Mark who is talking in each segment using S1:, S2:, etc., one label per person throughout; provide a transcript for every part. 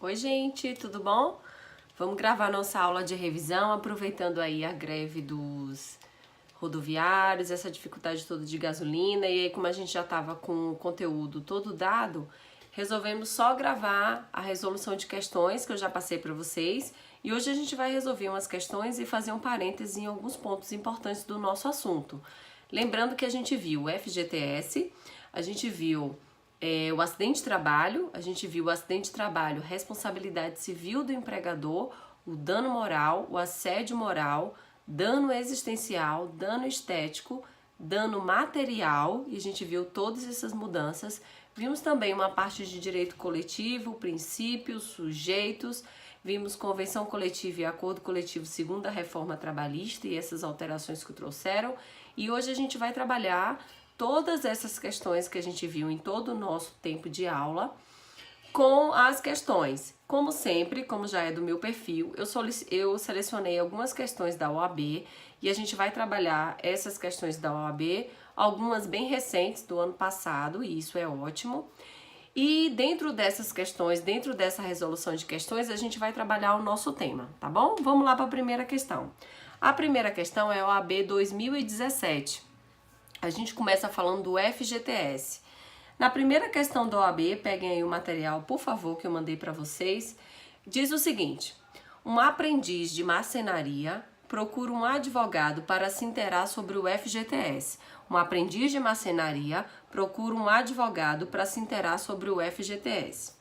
S1: Oi, gente, tudo bom? Vamos gravar nossa aula de revisão, aproveitando aí a greve dos rodoviários, essa dificuldade toda de gasolina, e aí como a gente já estava com o conteúdo todo dado, resolvemos só gravar a resolução de questões que eu já passei para vocês, e hoje a gente vai resolver umas questões e fazer um parêntese em alguns pontos importantes do nosso assunto. Lembrando que a gente viu o FGTS, a gente viu o acidente de trabalho, a gente viu o acidente de trabalho, responsabilidade civil do empregador, o dano moral, o assédio moral, dano existencial, dano estético, dano material, e a gente viu todas essas mudanças. Vimos também uma parte de direito coletivo, princípios, sujeitos, vimos convenção coletiva e acordo coletivo segundo a reforma trabalhista e essas alterações que trouxeram, e hoje a gente vai trabalhar todas essas questões que a gente viu em todo o nosso tempo de aula com as questões. Como sempre, como já é do meu perfil, eu selecionei algumas questões da OAB e a gente vai trabalhar essas questões da OAB, algumas bem recentes do ano passado, e isso é ótimo. E dentro dessas questões, dentro dessa resolução de questões, a gente vai trabalhar o nosso tema, tá bom? Vamos lá para a primeira questão. A primeira questão é a OAB 2017. A gente começa falando do FGTS. Na primeira questão da OAB, peguem aí o material, por favor, que eu mandei para vocês. Diz o seguinte: um aprendiz de marcenaria procura um advogado para se inteirar sobre o FGTS. Um aprendiz de marcenaria procura um advogado para se inteirar sobre o FGTS.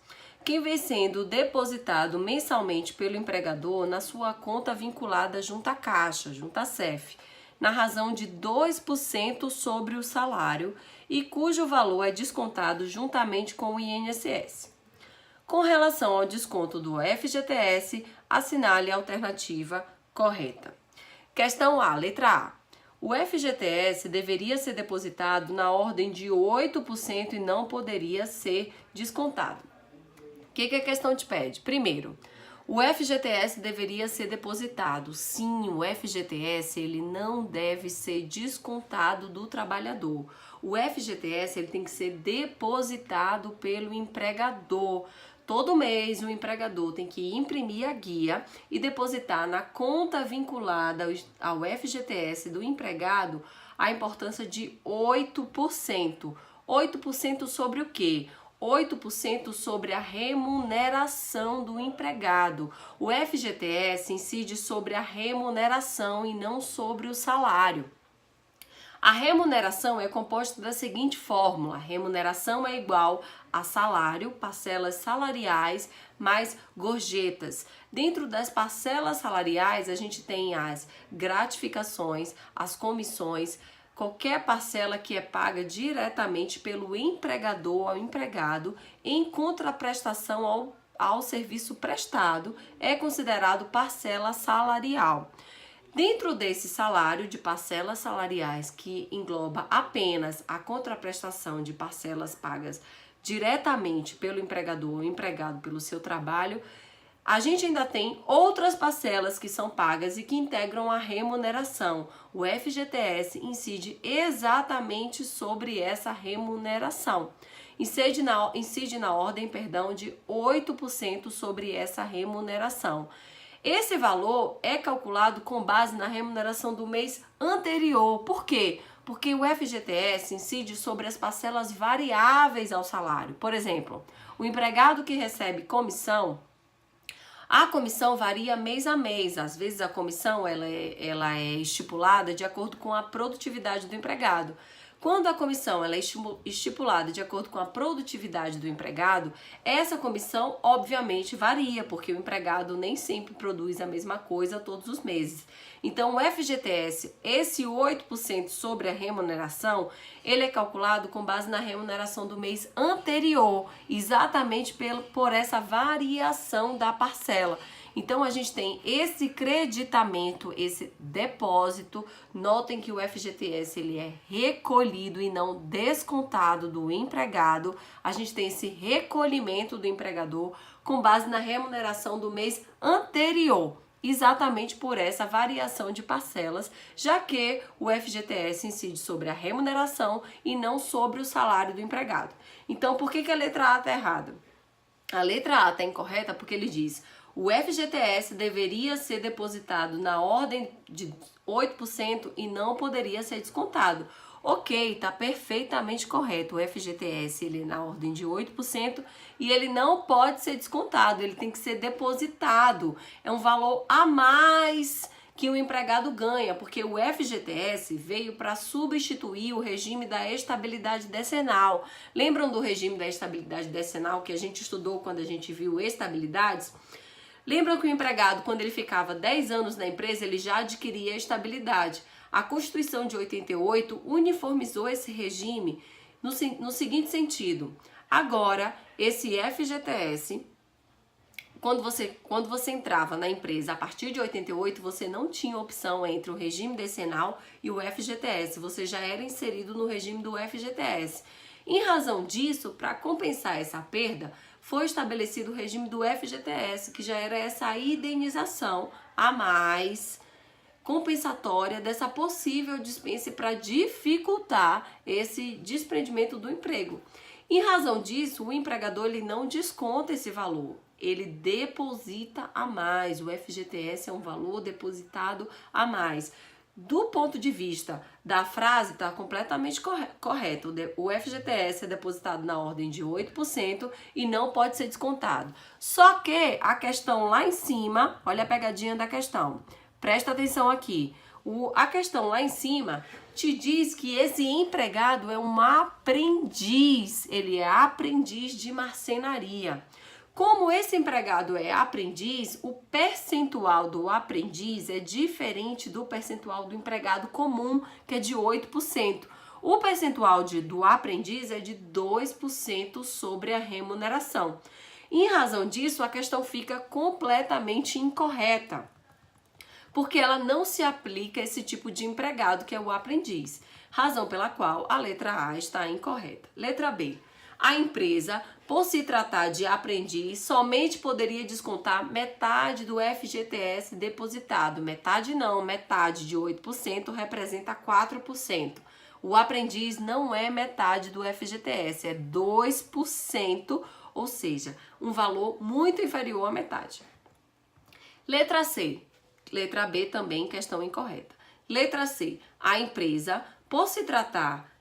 S1: Quem vem sendo depositado mensalmente pelo empregador na sua conta vinculada junto à Caixa, junto à CEF, na razão de 2% sobre o salário e cujo valor é descontado juntamente com o INSS. Com relação ao desconto do FGTS, assinale a alternativa correta. Questão A, letra A. O FGTS deveria ser depositado na ordem de 8% e não poderia ser descontado. O que a questão te pede? Primeiro, o FGTS deveria ser depositado. Sim, o FGTS ele não deve ser descontado do trabalhador. O FGTS ele tem que ser depositado pelo empregador. Todo mês o empregador tem que imprimir a guia e depositar na conta vinculada ao FGTS do empregado a importância de 8%. 8% sobre o quê? 8% sobre a remuneração do empregado. O FGTS incide sobre a remuneração e não sobre o salário. A remuneração é composta da seguinte fórmula: remuneração é igual a salário, parcelas salariais mais gorjetas. Dentro das parcelas salariais, a gente tem as gratificações, as comissões, qualquer parcela que é paga diretamente pelo empregador ao empregado em contraprestação ao serviço prestado é considerado parcela salarial. Dentro desse salário de parcelas salariais, que engloba apenas a contraprestação de parcelas pagas diretamente pelo empregador ou empregado pelo seu trabalho, a gente ainda tem outras parcelas que são pagas e que integram a remuneração. O FGTS incide exatamente sobre essa remuneração. Incide na ordem, de 8% sobre essa remuneração. Esse valor é calculado com base na remuneração do mês anterior. Por quê? Porque o FGTS incide sobre as parcelas variáveis ao salário. Por exemplo, o empregado que recebe comissão, a comissão varia mês a mês. Às vezes a comissão ela é estipulada de acordo com a produtividade do empregado. Quando a comissão ela é estipulada de acordo com a produtividade do empregado, essa comissão obviamente varia, porque o empregado nem sempre produz a mesma coisa todos os meses. Então o FGTS, esse 8% sobre a remuneração, ele é calculado com base na remuneração do mês anterior, exatamente por essa variação da parcela. Então a gente tem esse creditamento, esse depósito. Notem que o FGTS ele é recolhido e não descontado do empregado. A gente tem esse recolhimento do empregador com base na remuneração do mês anterior, exatamente por essa variação de parcelas, já que o FGTS incide sobre a remuneração e não sobre o salário do empregado. Então, por que a letra A está errada? A letra A está incorreta porque ele diz: o FGTS deveria ser depositado na ordem de 8% e não poderia ser descontado. Ok, está perfeitamente correto. O FGTS ele é na ordem de 8% e ele não pode ser descontado, ele tem que ser depositado. É um valor a mais que o empregado ganha, porque o FGTS veio para substituir o regime da estabilidade decenal. Lembram do regime da estabilidade decenal que a gente estudou quando a gente viu estabilidades? Lembram que o empregado, quando ele ficava 10 anos na empresa, ele já adquiria estabilidade. A Constituição de 88 uniformizou esse regime no seguinte sentido: agora, esse FGTS, quando você entrava na empresa a partir de 88, você não tinha opção entre o regime decenal e o FGTS, você já era inserido no regime do FGTS. Em razão disso, para compensar essa perda, foi estabelecido o regime do FGTS, que já era essa indenização a mais compensatória dessa possível dispensa para dificultar esse desprendimento do emprego. Em razão disso, o empregador ele não desconta esse valor, ele deposita a mais. O FGTS é um valor depositado a mais. Do ponto de vista da frase, está completamente correto. O FGTS é depositado na ordem de 8% e não pode ser descontado. Só que a questão lá em cima, olha a pegadinha da questão. Presta atenção aqui. A questão lá em cima te diz que esse empregado é um aprendiz. Ele é aprendiz de marcenaria. Como esse empregado é aprendiz, o percentual do aprendiz é diferente do percentual do empregado comum, que é de 8%. O percentual do aprendiz é de 2% sobre a remuneração. Em razão disso, a questão fica completamente incorreta, porque ela não se aplica a esse tipo de empregado, que é o aprendiz. Razão pela qual a letra A está incorreta. Letra B. A empresa, por se tratar de aprendiz, somente poderia descontar metade do FGTS depositado. Metade não, metade de 8% representa 4%. O aprendiz não é metade do FGTS, é 2%, ou seja, um valor muito inferior à metade. Letra C. Letra B também, questão incorreta. Letra C. A empresa, por se tratar...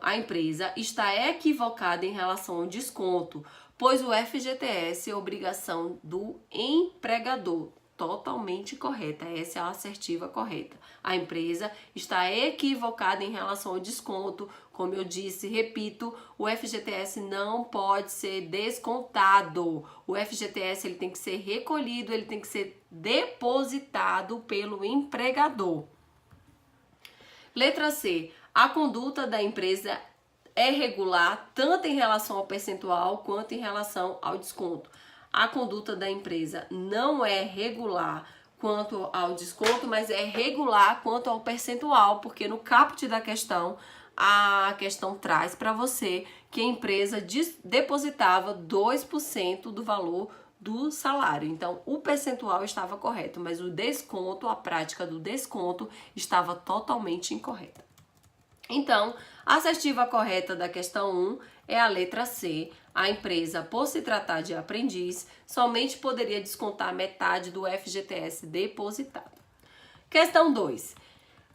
S1: a empresa está equivocada em relação ao desconto, pois o FGTS é obrigação do empregador. Totalmente correta, essa é a assertiva correta. A empresa está equivocada em relação ao desconto. Como eu disse, repito, o FGTS não pode ser descontado. O FGTS ele tem que ser recolhido, ele tem que ser depositado pelo empregador. Letra C. A conduta da empresa é regular tanto em relação ao percentual quanto em relação ao desconto. A conduta da empresa não é regular quanto ao desconto, mas é regular quanto ao percentual, porque no caput da questão, a questão traz para você que a empresa depositava 2% do valor do salário. Então, o percentual estava correto, mas o desconto, a prática do desconto, estava totalmente incorreta. Então, a assertiva correta da questão 1 é a letra C. A empresa, por se tratar de aprendiz, somente poderia descontar metade do FGTS depositado. Questão 2.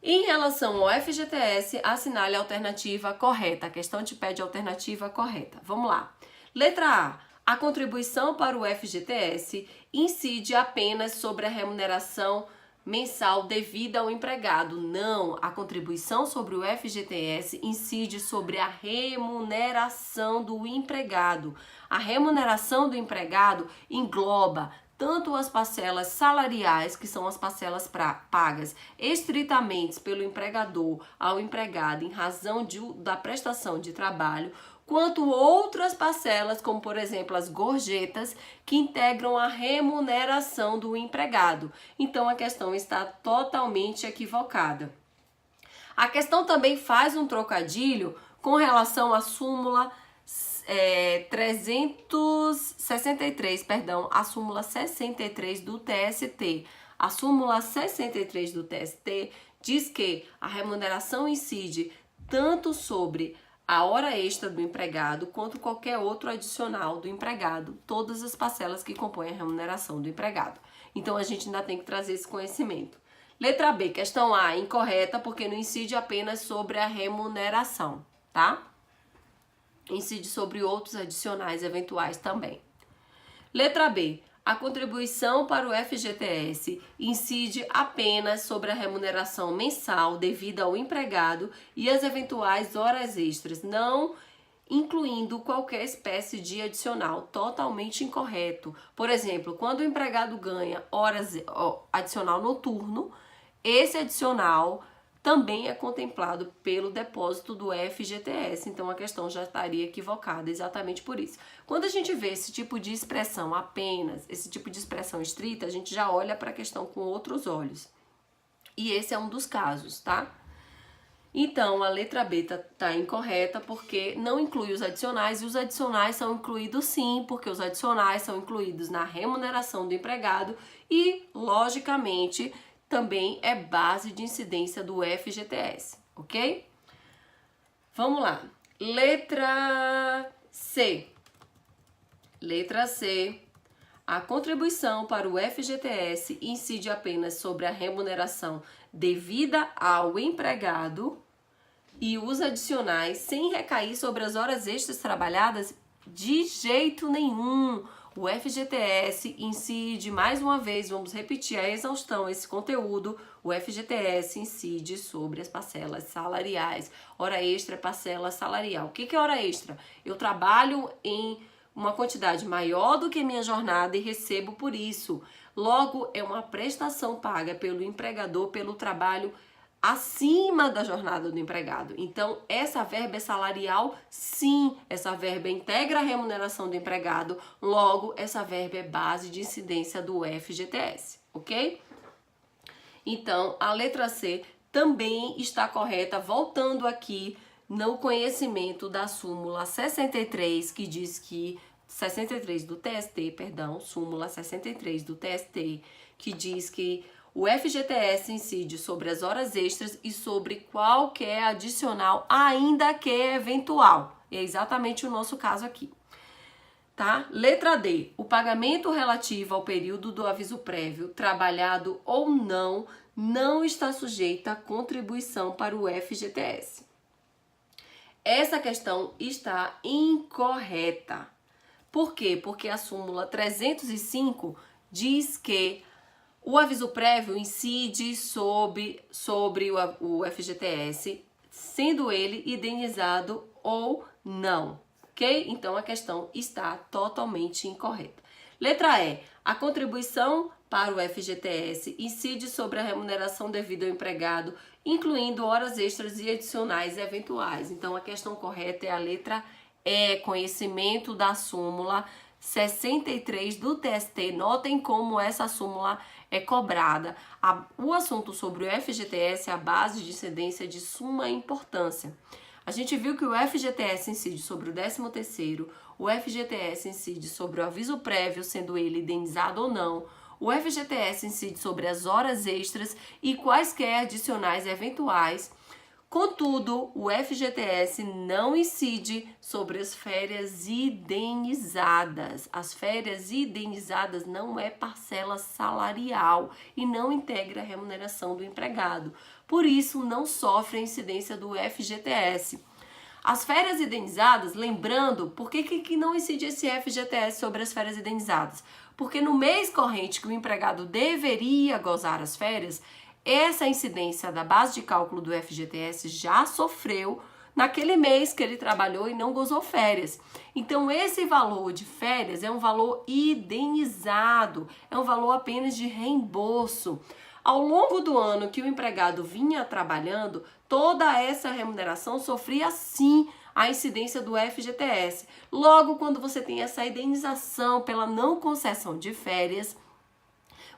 S1: Em relação ao FGTS, assinale a alternativa correta. A questão te pede a alternativa correta. Vamos lá. Letra A. A contribuição para o FGTS incide apenas sobre a remuneração mensal devida ao empregado. Não, a contribuição sobre o FGTS incide sobre a remuneração do empregado. A remuneração do empregado engloba tanto as parcelas salariais, que são as parcelas pagas estritamente pelo empregador ao empregado em razão da prestação de trabalho, quanto outras parcelas, como por exemplo as gorjetas, que integram a remuneração do empregado. Então a questão está totalmente equivocada. A questão também faz um trocadilho com relação à súmula 363, a súmula 63 do TST. A súmula 63 do TST diz que a remuneração incide tanto sobre a hora extra do empregado quanto qualquer outro adicional do empregado, todas as parcelas que compõem a remuneração do empregado. Então, a gente ainda tem que trazer esse conhecimento. Letra B, questão A, incorreta, porque não incide apenas sobre a remuneração, tá? Incide sobre outros adicionais eventuais também. Letra B, a contribuição para o FGTS incide apenas sobre a remuneração mensal devida ao empregado e as eventuais horas extras, não incluindo qualquer espécie de adicional. Totalmente incorreto. Por exemplo, quando o empregado ganha horas adicional noturno, esse adicional também é contemplado pelo depósito do FGTS. Então, a questão já estaria equivocada exatamente por isso. Quando a gente vê esse tipo de expressão apenas, esse tipo de expressão estrita, a gente já olha para a questão com outros olhos. E esse é um dos casos, tá? Então, a letra B tá incorreta porque não inclui os adicionais, e os adicionais são incluídos sim, porque os adicionais são incluídos na remuneração do empregado e, logicamente, também é base de incidência do FGTS, ok? Vamos lá. Letra C. Letra C. A contribuição para o FGTS incide apenas sobre a remuneração devida ao empregado e os adicionais sem recair sobre as horas extras trabalhadas de jeito nenhum. O FGTS incide, mais uma vez, vamos repetir a exaustão, esse conteúdo, o FGTS incide sobre as parcelas salariais. Hora extra é parcela salarial. O que é hora extra? Eu trabalho em uma quantidade maior do que minha jornada e recebo por isso. Logo, é uma prestação paga pelo empregador pelo trabalho acima da jornada do empregado. Então, essa verba é salarial, sim. Essa verba integra a remuneração do empregado. Logo, essa verba é base de incidência do FGTS, ok? Então, a letra C também está correta, voltando aqui no conhecimento da súmula 63, que diz que 63 do TST, perdão, súmula 63 do TST, que diz que o FGTS incide sobre as horas extras e sobre qualquer adicional, ainda que eventual. É exatamente o nosso caso aqui. Tá? Letra D. O pagamento relativo ao período do aviso prévio, trabalhado ou não, não está sujeito à contribuição para o FGTS. Essa questão está incorreta. Por quê? Porque a súmula 305 diz que o aviso prévio incide sobre o FGTS, sendo ele indenizado ou não, ok? Então, a questão está totalmente incorreta. Letra E. A contribuição para o FGTS incide sobre a remuneração devida ao empregado, incluindo horas extras e adicionais eventuais. Então, a questão correta é a letra E, conhecimento da súmula 63 do TST. Notem como essa súmula é cobrada. O assunto sobre o FGTS é a base de incidência de suma importância. A gente viu que o FGTS incide sobre o 13º, o FGTS incide sobre o aviso prévio, sendo ele indenizado ou não, o FGTS incide sobre as horas extras e quaisquer adicionais eventuais. Contudo, o FGTS não incide sobre as férias indenizadas. As férias indenizadas não é parcela salarial e não integra a remuneração do empregado. Por isso, não sofre a incidência do FGTS. As férias indenizadas, lembrando, por que não incide esse FGTS sobre as férias indenizadas? Porque no mês corrente que o empregado deveria gozar as férias, essa incidência da base de cálculo do FGTS já sofreu naquele mês que ele trabalhou e não gozou férias. Então, esse valor de férias é um valor indenizado, é um valor apenas de reembolso. Ao longo do ano que o empregado vinha trabalhando, toda essa remuneração sofria sim a incidência do FGTS. Logo, quando você tem essa indenização pela não concessão de férias,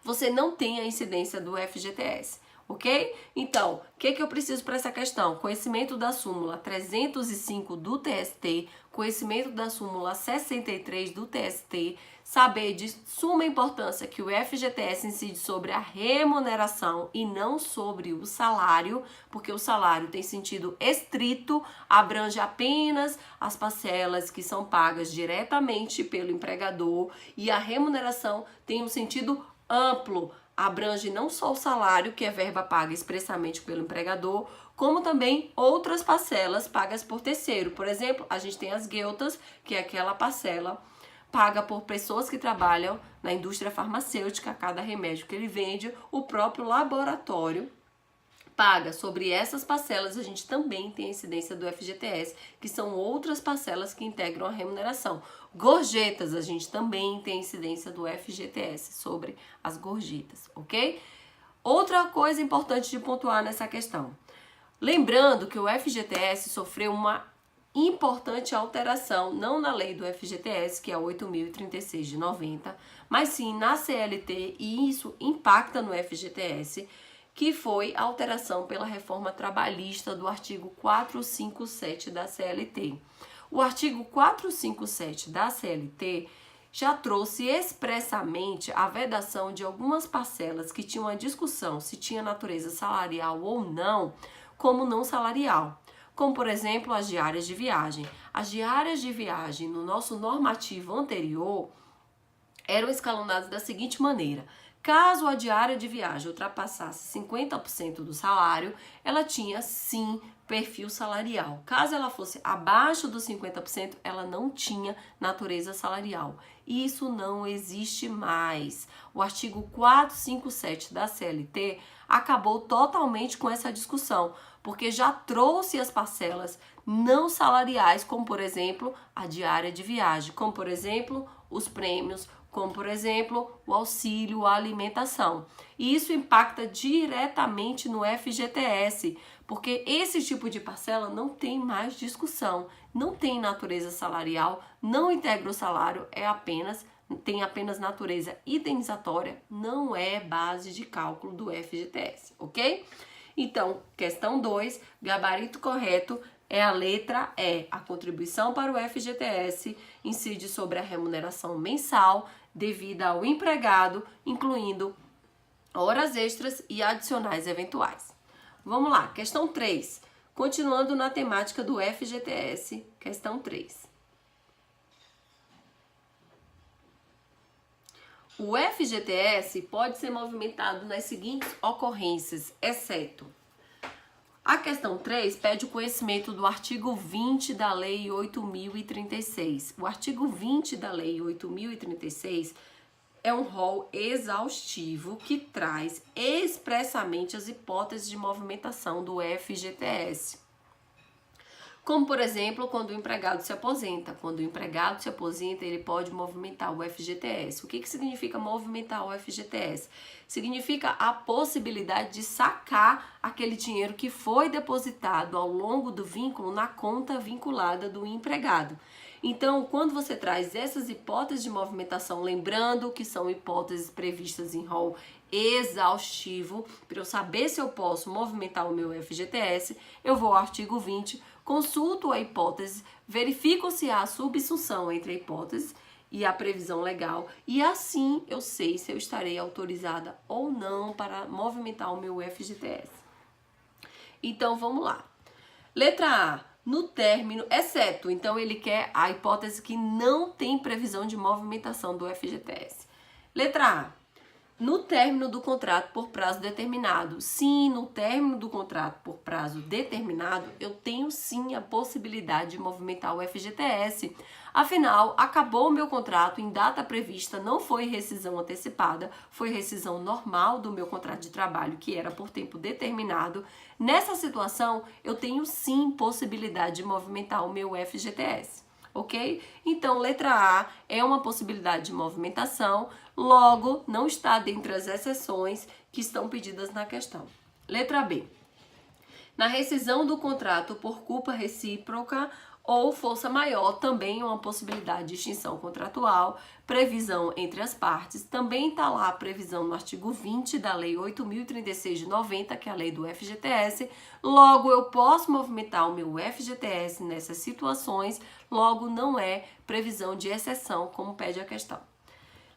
S1: você não tem a incidência do FGTS. ok? Então, o que eu preciso para essa questão? Conhecimento da súmula 305 do TST, conhecimento da súmula 63 do TST, saber de suma importância que o FGTS incide sobre a remuneração e não sobre o salário, porque o salário tem sentido estrito, abrange apenas as parcelas que são pagas diretamente pelo empregador, e a remuneração tem um sentido amplo, abrange não só o salário, que é verba paga expressamente pelo empregador, como também outras parcelas pagas por terceiro. Por exemplo, a gente tem as gueltas, que é aquela parcela paga por pessoas que trabalham na indústria farmacêutica, cada remédio que ele vende, o próprio laboratório paga. Sobre essas parcelas, a gente também tem a incidência do FGTS, que são outras parcelas que integram a remuneração. Gorjetas, a gente também tem a incidência do FGTS sobre as gorjetas, ok? Outra coisa importante de pontuar nessa questão. Lembrando que o FGTS sofreu uma importante alteração, não na lei do FGTS, que é 8.036 de 90, mas sim na CLT, e isso impacta no FGTS, que foi a alteração pela reforma trabalhista do artigo 457 da CLT. O artigo 457 da CLT já trouxe expressamente a vedação de algumas parcelas que tinham a discussão se tinha natureza salarial ou não, como não salarial. Como, por exemplo, as diárias de viagem. As diárias de viagem, no nosso normativo anterior, eram escalonadas da seguinte maneira: caso a diária de viagem ultrapassasse 50% do salário, ela tinha sim perfil salarial. Caso ela fosse abaixo dos 50%, ela não tinha natureza salarial. Isso não existe mais. O artigo 457 da CLT acabou totalmente com essa discussão, porque já trouxe as parcelas não salariais, como por exemplo a diária de viagem, como por exemplo os prêmios, como por exemplo o auxílio à alimentação. E isso impacta diretamente no FGTS, porque esse tipo de parcela não tem mais discussão, não tem natureza salarial, não integra o salário, tem apenas natureza indenizatória, não é base de cálculo do FGTS, ok? Então, questão 2, gabarito correto é a letra E. A contribuição para o FGTS incide sobre a remuneração mensal devida ao empregado, incluindo horas extras e adicionais eventuais. Vamos lá, questão 3. Continuando na temática do FGTS, questão 3. O FGTS pode ser movimentado nas seguintes ocorrências, exceto: a questão 3 pede o conhecimento do artigo 20 da Lei 8.036. O artigo 20 da Lei 8.036 é um rol exaustivo que traz expressamente as hipóteses de movimentação do FGTS. Como, por exemplo, quando o empregado se aposenta. Quando o empregado se aposenta, ele pode movimentar o FGTS. O que significa movimentar o FGTS? Significa a possibilidade de sacar aquele dinheiro que foi depositado ao longo do vínculo na conta vinculada do empregado. Então, quando você traz essas hipóteses de movimentação, lembrando que são hipóteses previstas em rol exaustivo, para eu saber se eu posso movimentar o meu FGTS, eu vou ao artigo 20, consulto a hipótese, verifico se há subsunção entre a hipótese e a previsão legal, e assim eu sei se eu estarei autorizada ou não para movimentar o meu FGTS. Então, vamos lá. Letra A. No término, exceto, então ele quer a hipótese que não tem previsão de movimentação do FGTS. Letra A. No término do contrato por prazo determinado. Sim, no término do contrato por prazo determinado, eu tenho sim a possibilidade de movimentar o FGTS. Afinal, acabou o meu contrato em data prevista, não foi rescisão antecipada, foi rescisão normal do meu contrato de trabalho, que era por tempo determinado. Nessa situação, eu tenho sim possibilidade de movimentar o meu FGTS. Ok? Então, letra A é uma possibilidade de movimentação, logo não está dentre as exceções que estão pedidas na questão. Letra B. Na rescisão do contrato por culpa recíproca ou força maior, também é uma possibilidade de extinção contratual, previsão entre as partes. Também está lá a previsão no artigo 20 da Lei 8.036 de 90, que é a lei do FGTS. Logo, eu posso movimentar o meu FGTS nessas situações, logo não é previsão de exceção, como pede a questão.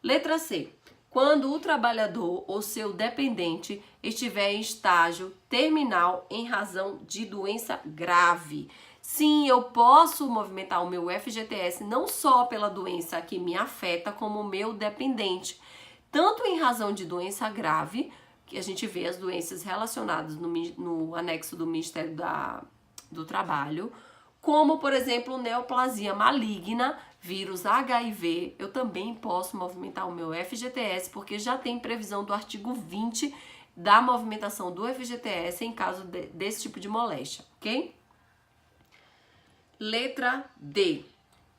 S1: Letra C. Quando o trabalhador ou seu dependente estiver em estágio terminal em razão de doença grave. Sim, eu posso movimentar o meu FGTS não só pela doença que me afeta, como o meu dependente. Tanto em razão de doença grave, que a gente vê as doenças relacionadas no anexo do Ministério do Trabalho, como, por exemplo, neoplasia maligna, vírus HIV, eu também posso movimentar o meu FGTS, porque já tem previsão do artigo 20 da movimentação do FGTS em caso desse tipo de moléstia, ok? Letra D.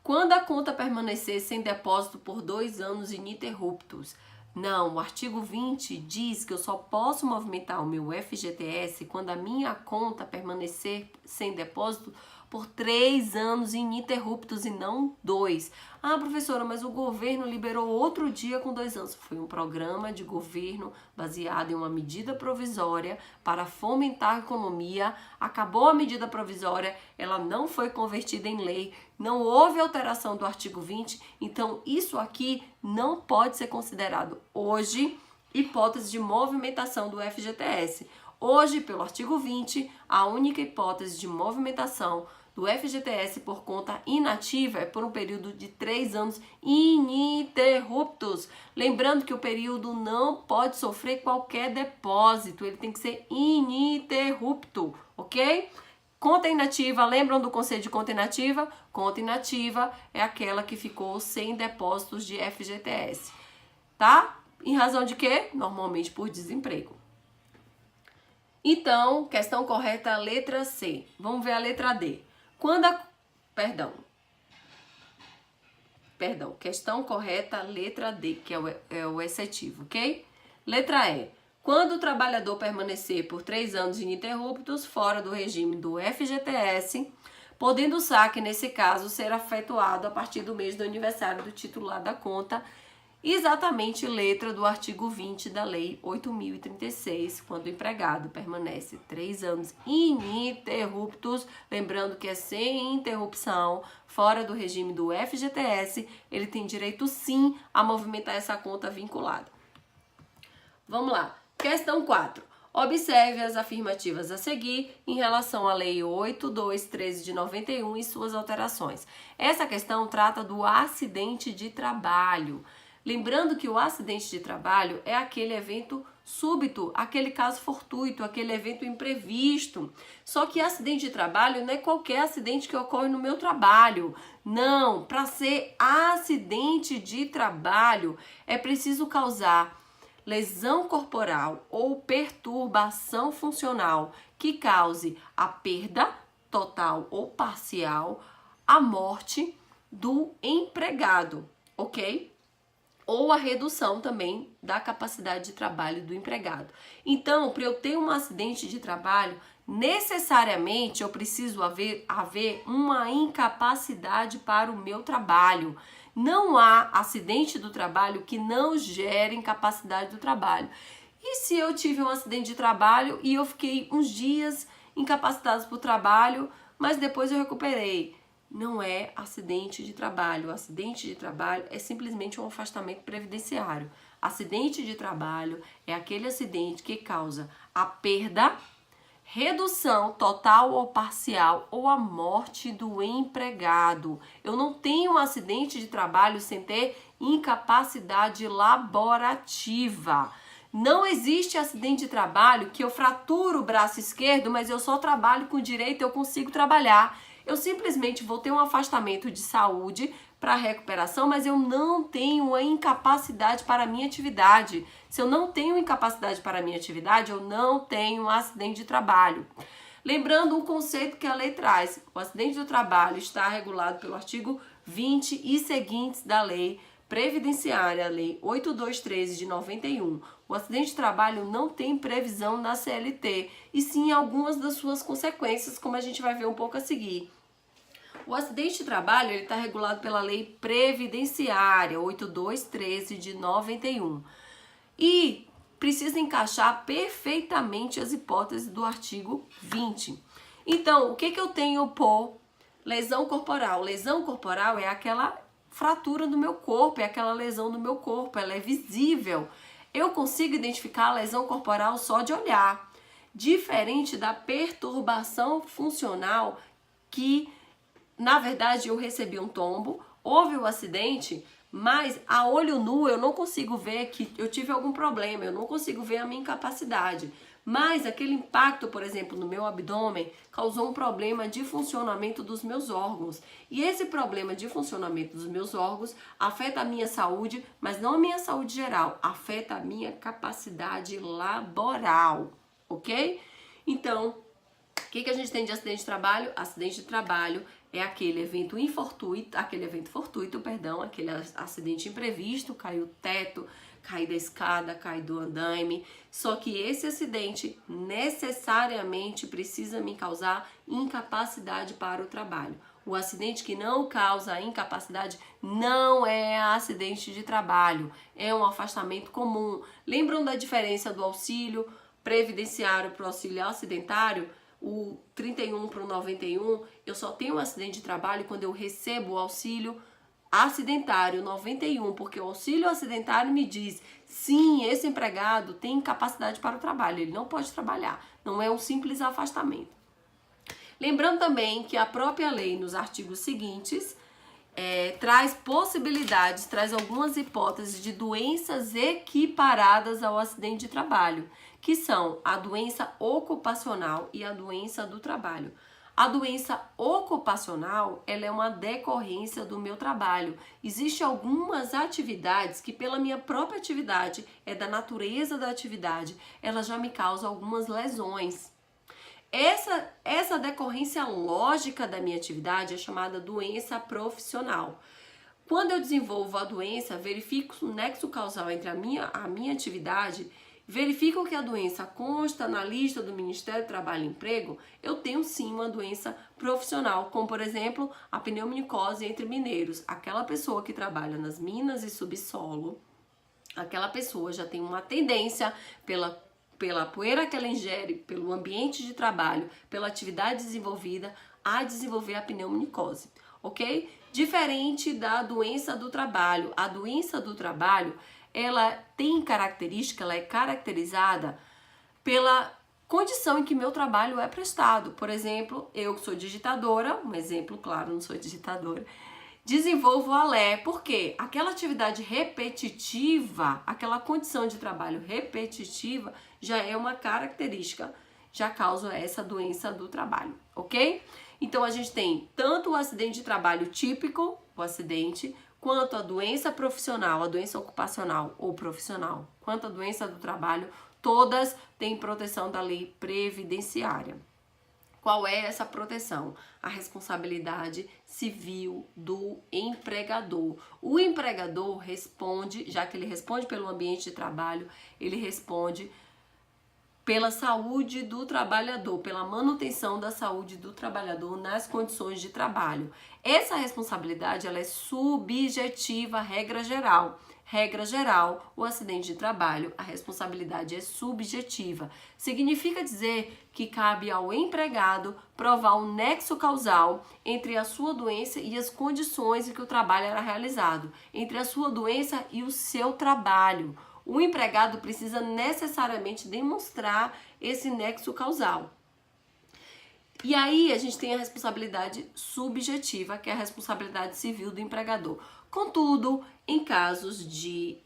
S1: Quando a conta permanecer sem depósito por 2 anos ininterruptos. Não, o artigo 20 diz que eu só posso movimentar o meu FGTS quando a minha conta permanecer sem depósito por 3 anos ininterruptos e não 2. Ah, professora, mas o governo liberou outro dia com 2 anos. Foi um programa de governo baseado em uma medida provisória para fomentar a economia. Acabou a medida provisória, ela não foi convertida em lei, não houve alteração do artigo 20, então isso aqui não pode ser considerado hoje hipótese de movimentação do FGTS. Hoje, pelo artigo 20, a única hipótese de movimentação do FGTS por conta inativa é por um período de 3 anos ininterruptos. Lembrando que o período não pode sofrer qualquer depósito, ele tem que ser ininterrupto, ok? Conta inativa, lembram do conceito de conta inativa? Conta inativa é aquela que ficou sem depósitos de FGTS, tá? Em razão de quê? Normalmente por desemprego. Então, questão correta, letra C. Vamos ver a letra D. Questão correta, letra D, que é o excessivo, ok? Letra E. Quando o trabalhador permanecer por 3 anos ininterruptos fora do regime do FGTS, podendo o saque, nesse caso, ser efetuado a partir do mês do aniversário do titular da conta, exatamente letra do artigo 20 da Lei 8.036, quando o empregado permanece 3 anos ininterruptos, lembrando que é sem interrupção, fora do regime do FGTS, ele tem direito sim a movimentar essa conta vinculada. Vamos lá. Questão 4. Observe as afirmativas a seguir em relação à Lei 8.2.13 de 91 e suas alterações. Essa questão trata do acidente de trabalho. Lembrando que o acidente de trabalho é aquele evento súbito, aquele caso fortuito, aquele evento imprevisto. Só que acidente de trabalho não é qualquer acidente que ocorre no meu trabalho. Não, para ser acidente de trabalho é preciso causar lesão corporal ou perturbação funcional que cause a perda total ou parcial, a morte do empregado, ok? Ou a redução também da capacidade de trabalho do empregado. Então, para eu ter um acidente de trabalho, necessariamente eu preciso haver uma incapacidade para o meu trabalho. Não há acidente do trabalho que não gere incapacidade do trabalho. E se eu tive um acidente de trabalho e eu fiquei uns dias incapacitado para o trabalho, mas depois eu recuperei? Não é acidente de trabalho. O acidente de trabalho é simplesmente um afastamento previdenciário. Acidente de trabalho é aquele acidente que causa a perda, redução total ou parcial ou a morte do empregado. Eu não tenho um acidente de trabalho sem ter incapacidade laborativa. Não existe acidente de trabalho que eu fraturo o braço esquerdo, mas eu só trabalho com o direito, eu consigo trabalhar. Eu simplesmente vou ter um afastamento de saúde para recuperação, mas eu não tenho a incapacidade para a minha atividade. Se eu não tenho incapacidade para a minha atividade, eu não tenho um acidente de trabalho. Lembrando um conceito que a lei traz, o acidente do trabalho está regulado pelo artigo 20 e seguintes da lei previdenciária, a lei 8.2.13 de 91. O acidente de trabalho não tem previsão na CLT, e sim algumas das suas consequências, como a gente vai ver um pouco a seguir. O acidente de trabalho está regulado pela Lei Previdenciária 8213 de 91 e precisa encaixar perfeitamente as hipóteses do artigo 20. Então, o que eu tenho por lesão corporal? Lesão corporal é aquela fratura do meu corpo, é aquela lesão do meu corpo, ela é visível. Eu consigo identificar a lesão corporal só de olhar, diferente da perturbação funcional que, na verdade, eu recebi um tombo, houve o acidente, mas a olho nu eu não consigo ver que eu tive algum problema, eu não consigo ver a minha incapacidade. Mas aquele impacto, por exemplo, no meu abdômen, causou um problema de funcionamento dos meus órgãos. E esse problema de funcionamento dos meus órgãos afeta a minha saúde, mas não a minha saúde geral, afeta a minha capacidade laboral, ok? Então, o que a gente tem de acidente de trabalho? Acidente de trabalho é aquele evento fortuito, aquele acidente imprevisto, caiu o teto, cair da escada, cair do andaime. Só que esse acidente necessariamente precisa me causar incapacidade para o trabalho. O acidente que não causa incapacidade não é acidente de trabalho, é um afastamento comum. Lembram da diferença do auxílio previdenciário para o auxílio acidentário? O 31 para o 91, eu só tenho um acidente de trabalho quando eu recebo o auxílio acidentário 91, porque o auxílio acidentário me diz, sim, esse empregado tem incapacidade para o trabalho, ele não pode trabalhar, não é um simples afastamento. Lembrando também que a própria lei, nos artigos seguintes, traz possibilidades, traz algumas hipóteses de doenças equiparadas ao acidente de trabalho, que são a doença ocupacional e a doença do trabalho. A doença ocupacional, ela é uma decorrência do meu trabalho. Existem algumas atividades que, pela minha própria atividade, é da natureza da atividade, ela já me causa algumas lesões. Essa decorrência lógica da minha atividade é chamada doença profissional. Quando eu desenvolvo a doença, verifico o nexo causal entre a minha atividade, verifico que a doença consta na lista do Ministério do Trabalho e Emprego, eu tenho sim uma doença profissional, como por exemplo a pneumonicose entre mineiros. Aquela pessoa que trabalha nas minas e subsolo, aquela pessoa já tem uma tendência pela poeira que ela ingere, pelo ambiente de trabalho, pela atividade desenvolvida, a desenvolver a pneumonicose, ok? Diferente da doença do trabalho. A doença do trabalho, ela tem característica, ela é caracterizada pela condição em que meu trabalho é prestado. Por exemplo, eu que sou digitadora, um exemplo, claro, não sou digitadora, desenvolvo a LE, porque aquela atividade repetitiva, aquela condição de trabalho repetitiva, já é uma característica, já causa essa doença do trabalho, ok? Então, a gente tem tanto o acidente de trabalho típico, o acidente, quanto a doença profissional, a doença ocupacional ou profissional, quanto a doença do trabalho, todas têm proteção da lei previdenciária. Qual é essa proteção? A responsabilidade civil do empregador. O empregador responde, já que ele responde pelo ambiente de trabalho, ele responde pela saúde do trabalhador, pela manutenção da saúde do trabalhador nas condições de trabalho. Essa responsabilidade, ela é subjetiva, regra geral. Regra geral, o acidente de trabalho, a responsabilidade é subjetiva. Significa dizer que cabe ao empregado provar o nexo causal entre a sua doença e as condições em que o trabalho era realizado, entre a sua doença e o seu trabalho. O empregado precisa necessariamente demonstrar esse nexo causal. E aí a gente tem a responsabilidade subjetiva, que é a responsabilidade civil do empregador. Contudo, em casos de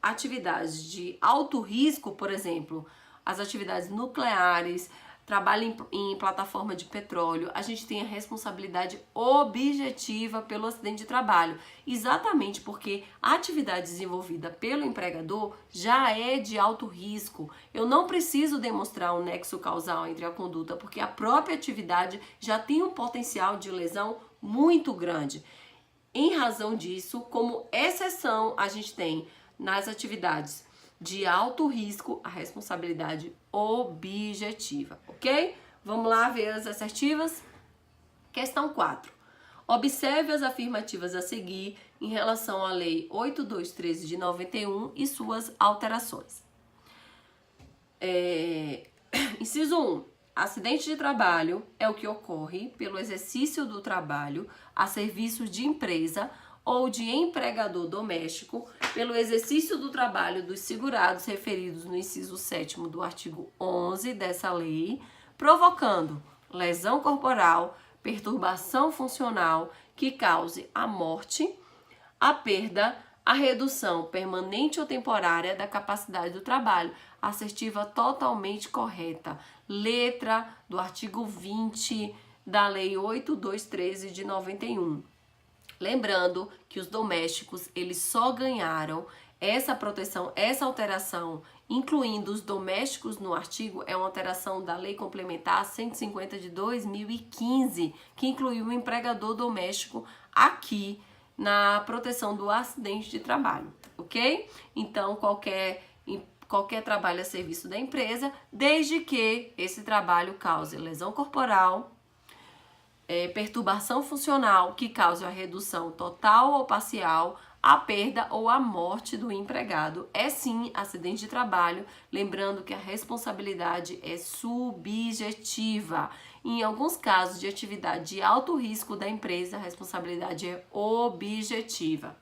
S1: atividades de alto risco, por exemplo, as atividades nucleares, trabalho em plataforma de petróleo, a gente tem a responsabilidade objetiva pelo acidente de trabalho, exatamente porque a atividade desenvolvida pelo empregador já é de alto risco. Eu não preciso demonstrar um nexo causal entre a conduta, porque a própria atividade já tem um potencial de lesão muito grande. Em razão disso, como exceção, a gente tem nas atividades de alto risco a responsabilidade objetiva, ok? Vamos lá ver as assertivas. Questão 4. Observe as afirmativas a seguir em relação à Lei 8213 de 91 e suas alterações. Inciso 1. Acidente de trabalho é o que ocorre pelo exercício do trabalho a serviço de empresa ou de empregador doméstico, pelo exercício do trabalho dos segurados referidos no inciso 7º do artigo 11 dessa lei, provocando lesão corporal, perturbação funcional que cause a morte, a perda, a redução permanente ou temporária da capacidade do trabalho, assertiva totalmente correta. Letra do artigo 20 da Lei 8213 de 91. Lembrando que os domésticos, eles só ganharam essa proteção, essa alteração, incluindo os domésticos no artigo, é uma alteração da Lei Complementar 150 de 2015, que incluiu o empregador doméstico aqui na proteção do acidente de trabalho, ok? Então, qualquer trabalho a serviço da empresa, desde que esse trabalho cause lesão corporal, perturbação funcional que cause a redução total ou parcial, a perda ou a morte do empregado. É sim acidente de trabalho, lembrando que a responsabilidade é subjetiva. Em alguns casos de atividade de alto risco da empresa, a responsabilidade é objetiva.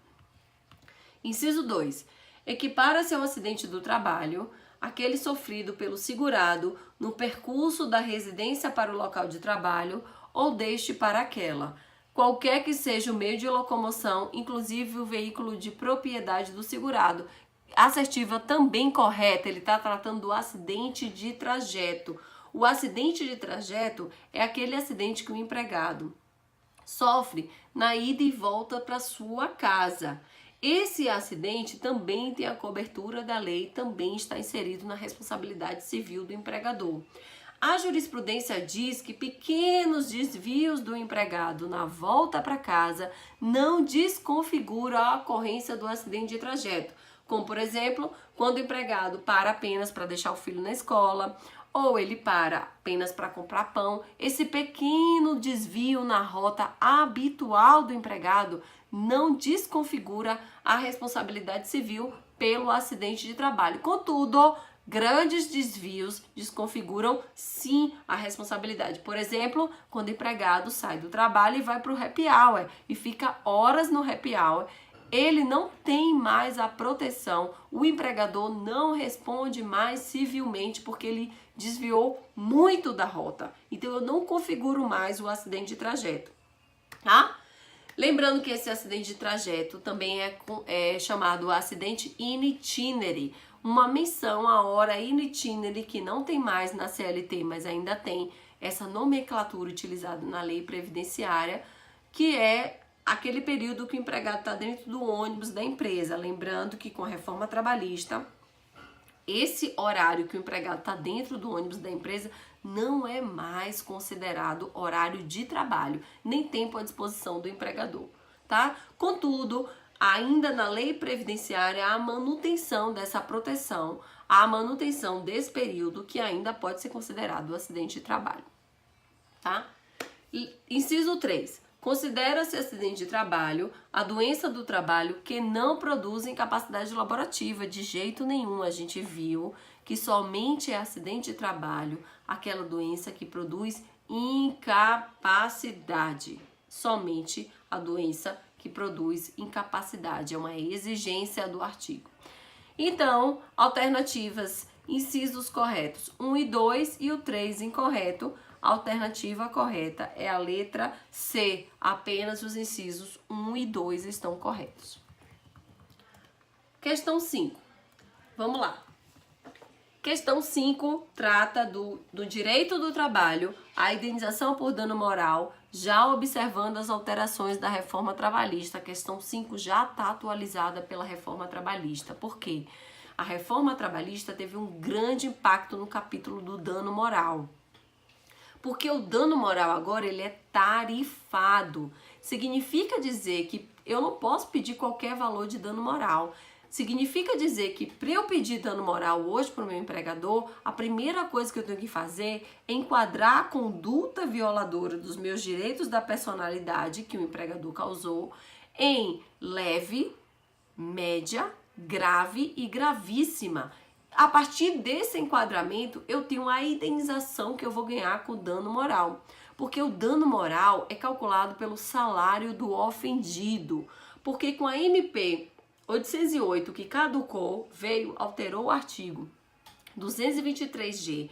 S1: Inciso 2. Equipara-se ao acidente do trabalho aquele sofrido pelo segurado no percurso da residência para o local de trabalho ou deste para aquela, qualquer que seja o meio de locomoção, inclusive o veículo de propriedade do segurado. Assertiva também correta, ele está tratando do acidente de trajeto. O acidente de trajeto é aquele acidente que o empregado sofre na ida e volta para sua casa. Esse acidente também tem a cobertura da lei, também está inserido na responsabilidade civil do empregador. A jurisprudência diz que pequenos desvios do empregado na volta para casa não desconfiguram a ocorrência do acidente de trajeto, como, por exemplo, quando o empregado para apenas para deixar o filho na escola, ou ele para apenas para comprar pão. Esse pequeno desvio na rota habitual do empregado não desconfigura a responsabilidade civil pelo acidente de trabalho. Contudo, grandes desvios desconfiguram sim a responsabilidade. Por exemplo, quando o empregado sai do trabalho e vai para o happy hour e fica horas no happy hour, ele não tem mais a proteção, o empregador não responde mais civilmente porque ele desviou muito da rota. Então eu não configuro mais o acidente de trajeto, tá? Lembrando que esse acidente de trajeto também é chamado acidente in itinere, uma menção à hora in itinere que não tem mais na CLT, mas ainda tem essa nomenclatura utilizada na lei previdenciária, que é aquele período que o empregado está dentro do ônibus da empresa. Lembrando que com a reforma trabalhista, esse horário que o empregado está dentro do ônibus da empresa não é mais considerado horário de trabalho, nem tempo à disposição do empregador, tá? Contudo, ainda na lei previdenciária, há a manutenção dessa proteção, há a manutenção desse período que ainda pode ser considerado acidente de trabalho, tá? Inciso 3. Considera-se acidente de trabalho a doença do trabalho que não produz incapacidade laborativa de jeito nenhum. A gente viu que somente é acidente de trabalho aquela doença que produz incapacidade. Somente a doença que produz incapacidade. É uma exigência do artigo. Então, alternativas, incisos corretos 1 e 2 e o 3 incorreto. A alternativa correta é a letra C. Apenas os incisos 1 e 2 estão corretos. Questão 5. Vamos lá. Questão 5 trata do direito do trabalho, a indenização por dano moral, já observando as alterações da reforma trabalhista. A questão 5 já está atualizada pela reforma trabalhista. Por quê? A reforma trabalhista teve um grande impacto no capítulo do dano moral. Porque o dano moral agora ele é tarifado. Significa dizer que eu não posso pedir qualquer valor de dano moral. Significa dizer que para eu pedir dano moral hoje para o meu empregador, a primeira coisa que eu tenho que fazer é enquadrar a conduta violadora dos meus direitos da personalidade que o empregador causou em leve, média, grave e gravíssima. A partir desse enquadramento, eu tenho a indenização que eu vou ganhar com o dano moral. Porque o dano moral é calculado pelo salário do ofendido. Porque com a MP 808, que caducou, alterou o artigo 223G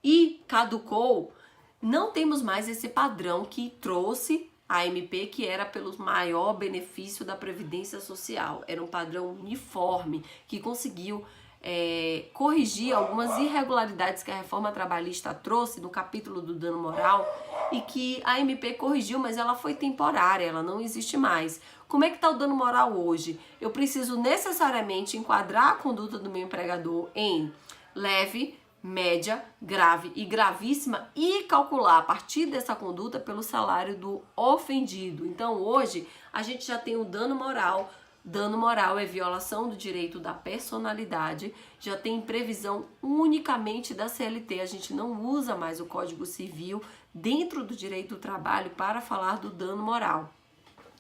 S1: e caducou, não temos mais esse padrão que trouxe a MP, que era pelo maior benefício da Previdência Social. Era um padrão uniforme que conseguiu corrigir algumas irregularidades que a reforma trabalhista trouxe no capítulo do dano moral e que a MP corrigiu, mas ela foi temporária, ela não existe mais. Como é que está o dano moral hoje? Eu preciso necessariamente enquadrar a conduta do meu empregador em leve, média, grave e gravíssima e calcular a partir dessa conduta pelo salário do ofendido. Então hoje a gente já tem o dano moral. Dano moral é violação do direito da personalidade, já tem previsão unicamente da CLT, a gente não usa mais o Código Civil dentro do direito do trabalho para falar do dano moral,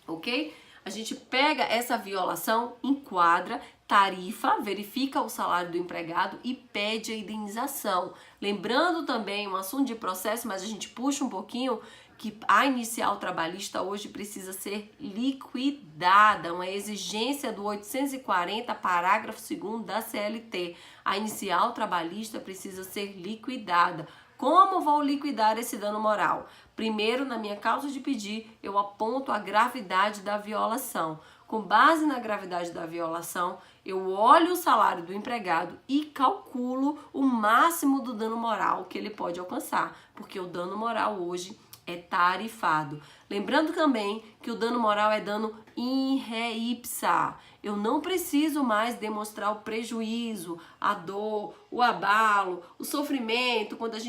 S1: ok? A gente pega essa violação, enquadra, tarifa, verifica o salário do empregado e pede a indenização. Lembrando também um assunto de processo, mas a gente puxa um pouquinho, que a inicial trabalhista hoje precisa ser liquidada, uma exigência do 840, parágrafo 2º da CLT. A inicial trabalhista precisa ser liquidada. Como vou liquidar esse dano moral? Primeiro, na minha causa de pedir, eu aponto a gravidade da violação. Com base na gravidade da violação, eu olho o salário do empregado e calculo o máximo do dano moral que ele pode alcançar, porque o dano moral hoje é tarifado. Lembrando também que o dano moral é dano in re ipsa. Eu não preciso mais demonstrar o prejuízo, a dor, o abalo, o sofrimento, quando a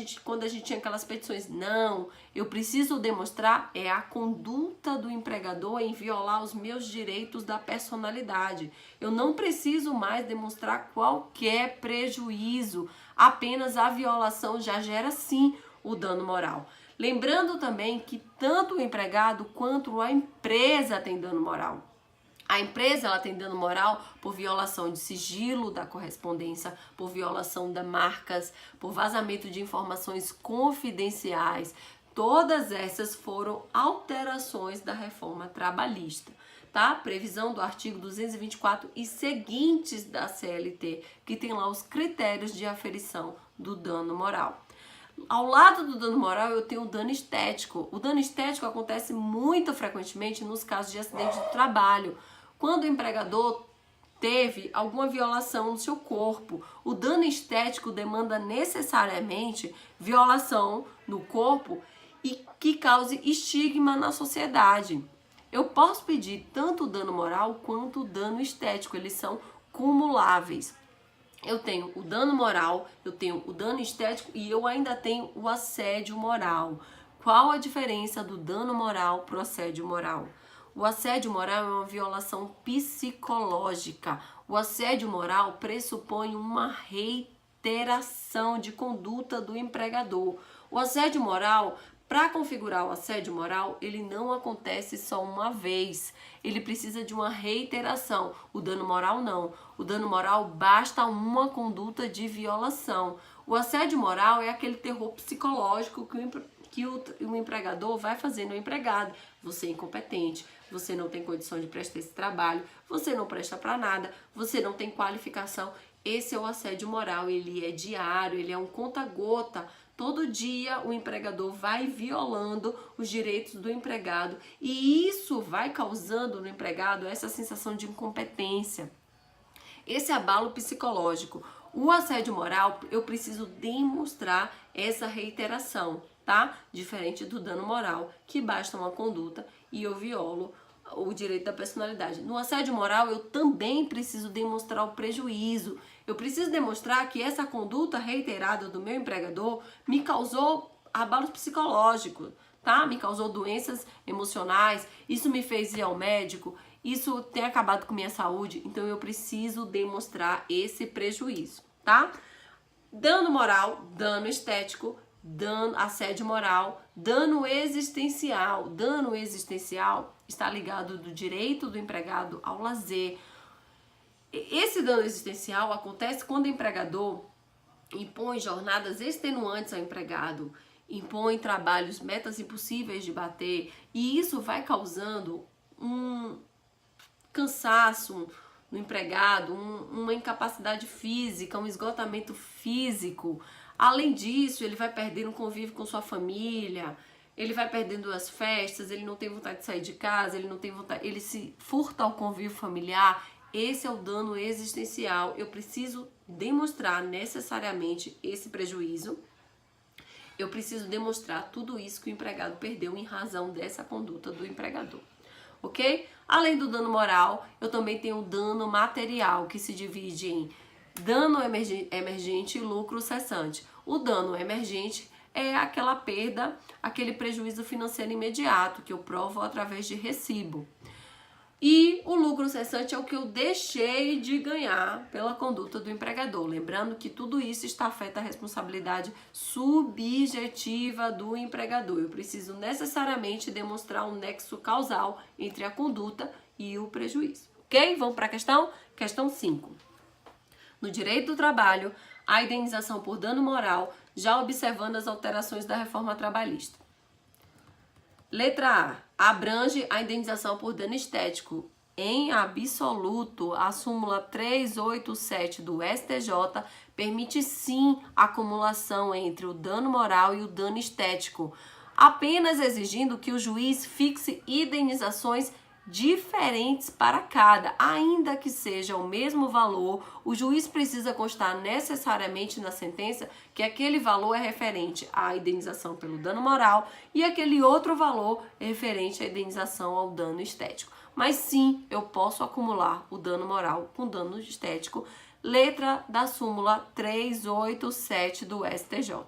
S1: gente tinha aquelas petições. Não, eu preciso demonstrar a conduta do empregador em violar os meus direitos da personalidade. Eu não preciso mais demonstrar qualquer prejuízo, apenas a violação já gera sim o dano moral. Lembrando também que tanto o empregado quanto a empresa tem dano moral. A empresa ela tem dano moral por violação de sigilo da correspondência, por violação das marcas, por vazamento de informações confidenciais. Todas essas foram alterações da reforma trabalhista, tá? Previsão do artigo 224 e seguintes da CLT, que tem lá os critérios de aferição do dano moral. Ao lado do dano moral, eu tenho o dano estético. O dano estético acontece muito frequentemente nos casos de acidente de trabalho, quando o empregador teve alguma violação no seu corpo. O dano estético demanda necessariamente violação no corpo e que cause estigma na sociedade. Eu posso pedir tanto o dano moral quanto o dano estético, eles são cumuláveis. Eu tenho o dano moral, eu tenho o dano estético e eu ainda tenho o assédio moral. Qual a diferença do dano moral para o assédio moral? O assédio moral é uma violação psicológica. O assédio moral pressupõe uma reiteração de conduta do empregador. O assédio moral, para configurar o assédio moral, ele não acontece só uma vez. Ele precisa de uma reiteração. O dano moral não. O dano moral basta uma conduta de violação. O assédio moral é aquele terror psicológico que o empregador vai fazer no empregado. Você é incompetente, você não tem condição de prestar esse trabalho, você não presta para nada, você não tem qualificação. Esse é o assédio moral, ele é diário, ele é um conta-gota. Todo dia o empregador vai violando os direitos do empregado e isso vai causando no empregado essa sensação de incompetência, esse abalo psicológico. O assédio moral, eu preciso demonstrar essa reiteração, tá? Diferente do dano moral, que basta uma conduta e eu violo o direito da personalidade. No assédio moral, eu também preciso demonstrar o prejuízo. Eu preciso demonstrar que essa conduta reiterada do meu empregador me causou abalos psicológicos, tá? Me causou doenças emocionais, isso me fez ir ao médico, isso tem acabado com minha saúde, então eu preciso demonstrar esse prejuízo, tá? Dano moral, dano estético, dano, assédio moral, dano existencial. Dano existencial está ligado do direito do empregado ao lazer. Esse dano existencial acontece quando o empregador impõe jornadas extenuantes ao empregado, impõe trabalhos, metas impossíveis de bater, e isso vai causando um cansaço no empregado, uma incapacidade física, um esgotamento físico. Além disso, ele vai perdendo o convívio com sua família, ele vai perdendo as festas, ele não tem vontade de sair de casa, ele não tem vontade, ele se furta ao convívio familiar. Esse é o dano existencial. Eu preciso demonstrar necessariamente esse prejuízo. Eu preciso demonstrar tudo isso que o empregado perdeu em razão dessa conduta do empregador. Ok? Além do dano moral, eu também tenho o dano material, que se divide em dano emergente e lucro cessante. O dano emergente é aquela perda, aquele prejuízo financeiro imediato que eu provo através de recibo. E o lucro cessante é o que eu deixei de ganhar pela conduta do empregador. Lembrando que tudo isso está afeta a responsabilidade subjetiva do empregador. Eu preciso necessariamente demonstrar um nexo causal entre a conduta e o prejuízo. Ok? Vamos para a questão? Questão 5. No direito do trabalho, a indenização por dano moral, já observando as alterações da reforma trabalhista. Letra A. Abrange a indenização por dano estético. Em absoluto, a súmula 387 do STJ permite sim a acumulação entre o dano moral e o dano estético, apenas exigindo que o juiz fixe indenizações diferentes para cada. Ainda que seja o mesmo valor, o juiz precisa constar necessariamente na sentença que aquele valor é referente à indenização pelo dano moral e aquele outro valor é referente à indenização ao dano estético. Mas sim, eu posso acumular o dano moral com dano estético, letra da súmula 387 do STJ.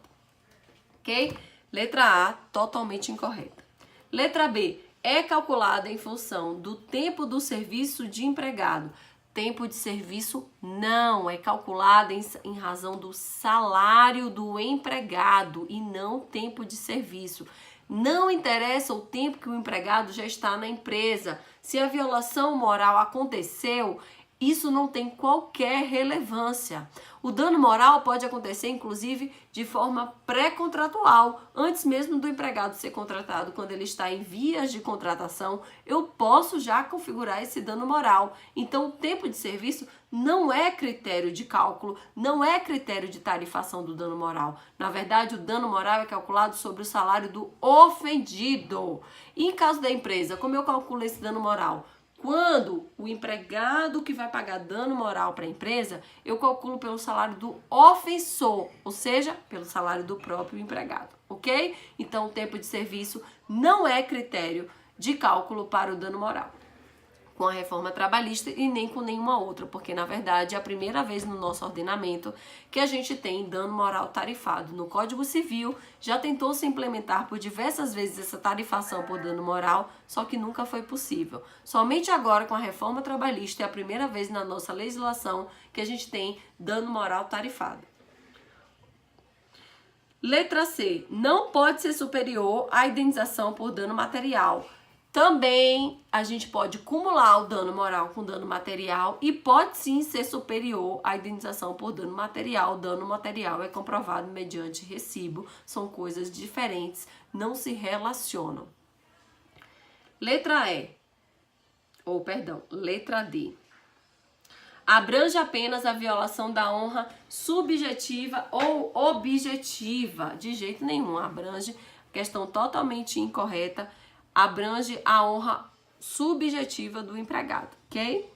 S1: Ok? Letra A, totalmente incorreta. Letra B. É calculada em função do tempo do serviço de empregado. Tempo de serviço não, é calculada em razão do salário do empregado e não tempo de serviço. Não interessa o tempo que o empregado já está na empresa. Se a violação moral aconteceu, isso não tem qualquer relevância. O dano moral pode acontecer, inclusive, de forma pré-contratual, antes mesmo do empregado ser contratado. Quando ele está em vias de contratação, eu posso já configurar esse dano moral. Então, o tempo de serviço não é critério de cálculo, não é critério de tarifação do dano moral. Na verdade, o dano moral é calculado sobre o salário do ofendido. E em caso da empresa, como eu calculo esse dano moral? Quando o empregado que vai pagar dano moral para a empresa, eu calculo pelo salário do ofensor, ou seja, pelo salário do próprio empregado, ok? Então, o tempo de serviço não é critério de cálculo para o dano moral com a reforma trabalhista e nem com nenhuma outra, porque na verdade é a primeira vez no nosso ordenamento que a gente tem dano moral tarifado. No Código Civil já tentou se implementar por diversas vezes essa tarifação por dano moral, só que nunca foi possível. Somente agora com a reforma trabalhista é a primeira vez na nossa legislação que a gente tem dano moral tarifado. Letra C. Não pode ser superior à indenização por dano material. Também a gente pode acumular o dano moral com dano material e pode sim ser superior à indenização por dano material. O dano material é comprovado mediante recibo, são coisas diferentes, não se relacionam. Letra D. Abrange apenas a violação da honra subjetiva ou objetiva. De jeito nenhum, abrange, questão totalmente incorreta. Abrange a honra subjetiva do empregado, ok?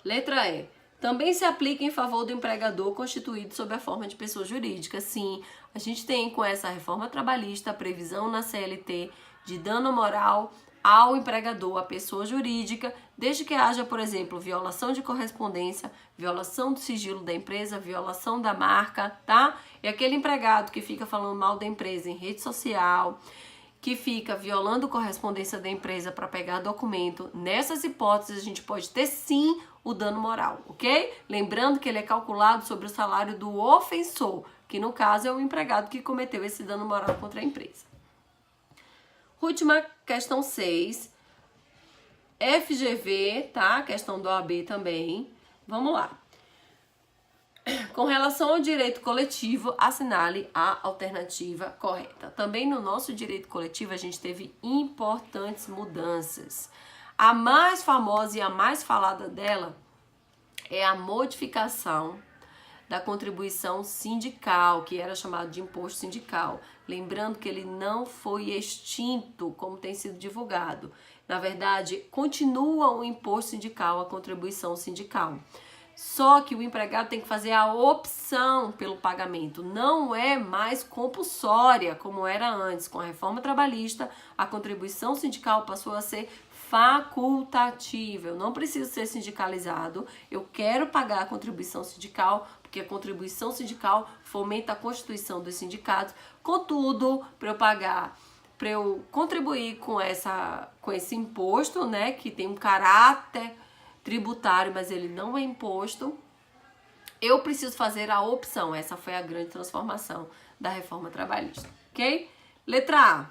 S1: Letra E. Também se aplica em favor do empregador constituído sob a forma de pessoa jurídica. Sim, a gente tem com essa reforma trabalhista a previsão na CLT de dano moral ao empregador, a pessoa jurídica, desde que haja, por exemplo, violação de correspondência, violação do sigilo da empresa, violação da marca, tá? E aquele empregado que fica falando mal da empresa em rede social, que fica violando correspondência da empresa para pegar documento, nessas hipóteses a gente pode ter sim o dano moral, ok? Lembrando que ele é calculado sobre o salário do ofensor, que no caso é o empregado que cometeu esse dano moral contra a empresa. Última questão 6, FGV, tá? Questão do OAB também. Vamos lá. Com relação ao direito coletivo, assinale a alternativa correta. Também no nosso direito coletivo a gente teve importantes mudanças. A mais famosa e a mais falada dela é a modificação da contribuição sindical, que era chamado de imposto sindical. Lembrando que ele não foi extinto, como tem sido divulgado. Na verdade, continua o imposto sindical, a contribuição sindical. Só que o empregado tem que fazer a opção pelo pagamento. Não é mais compulsória, como era antes. Com a reforma trabalhista, a contribuição sindical passou a ser facultativa. Eu não preciso ser sindicalizado. Eu quero pagar a contribuição sindical, porque a contribuição sindical fomenta a constituição dos sindicatos. Contudo, para eu contribuir com esse imposto, né, que tem um caráter tributário, mas ele não é imposto, eu preciso fazer a opção. Essa foi a grande transformação da reforma trabalhista, ok? Letra A.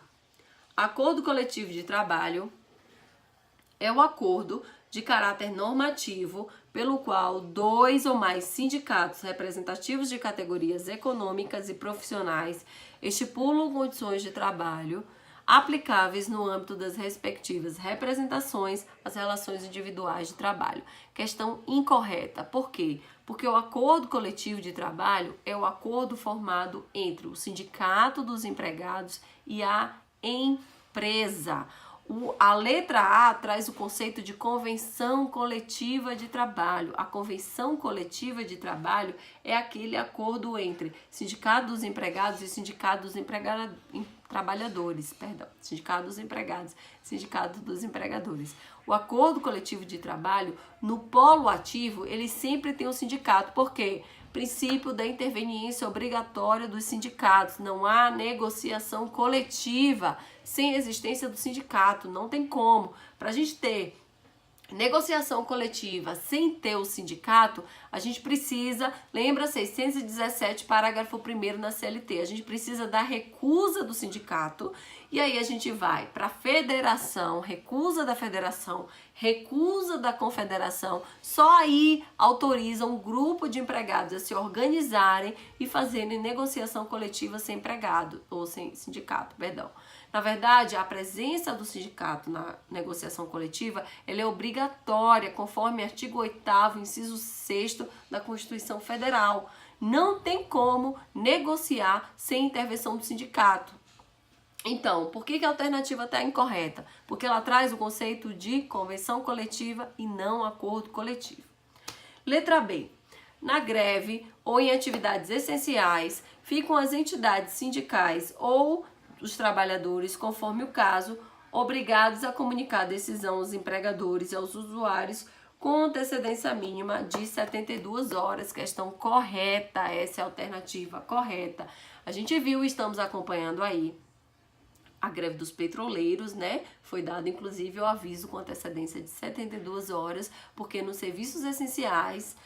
S1: Acordo coletivo de trabalho é o acordo de caráter normativo pelo qual 2 ou mais sindicatos representativos de categorias econômicas e profissionais estipulam condições de trabalho aplicáveis no âmbito das respectivas representações às relações individuais de trabalho. Questão incorreta. Por quê? Porque o acordo coletivo de trabalho é o acordo formado entre o sindicato dos empregados e a empresa. A letra A traz o conceito de convenção coletiva de trabalho. A convenção coletiva de trabalho é aquele acordo entre sindicato dos empregados e sindicato dos trabalhadores, sindicato dos empregados, sindicato dos empregadores. O acordo coletivo de trabalho, no polo ativo, ele sempre tem um sindicato. Por quê? Princípio da interveniência obrigatória dos sindicatos. Não há negociação coletiva sem existência do sindicato. Não tem como. Para a gente ter negociação coletiva sem ter o sindicato, a gente precisa, lembra 617, parágrafo 1º na CLT, a gente precisa da recusa do sindicato, e aí a gente vai para a federação, recusa da federação, recusa da confederação, só aí autoriza um grupo de empregados a se organizarem e fazerem negociação coletiva sem empregado, ou sem sindicato, perdão. Na verdade, a presença do sindicato na negociação coletiva, ela é obrigatória, conforme artigo 8º, inciso 6º da Constituição Federal. Não tem como negociar sem intervenção do sindicato. Então, por que a alternativa está incorreta? Porque ela traz o conceito de convenção coletiva e não acordo coletivo. Letra B. Na greve ou em atividades essenciais, ficam as entidades sindicais ou os trabalhadores, conforme o caso, obrigados a comunicar a decisão aos empregadores e aos usuários com antecedência mínima de 72 horas. Questão correta, essa é a alternativa correta. A gente viu e estamos acompanhando aí a greve dos petroleiros, né? Foi dado inclusive o aviso com antecedência de 72 horas, porque nos serviços essenciais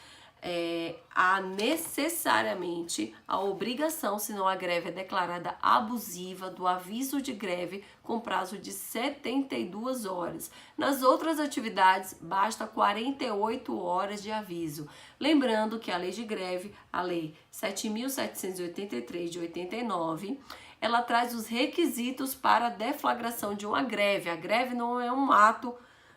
S1: há necessariamente a obrigação, senão a greve é declarada abusiva, do aviso de greve com prazo de 72 horas. Nas outras atividades, basta 48 horas de aviso. Lembrando que a lei de greve, a lei 7.783 de 89, ela traz os requisitos para a deflagração de uma greve. A greve não é um ato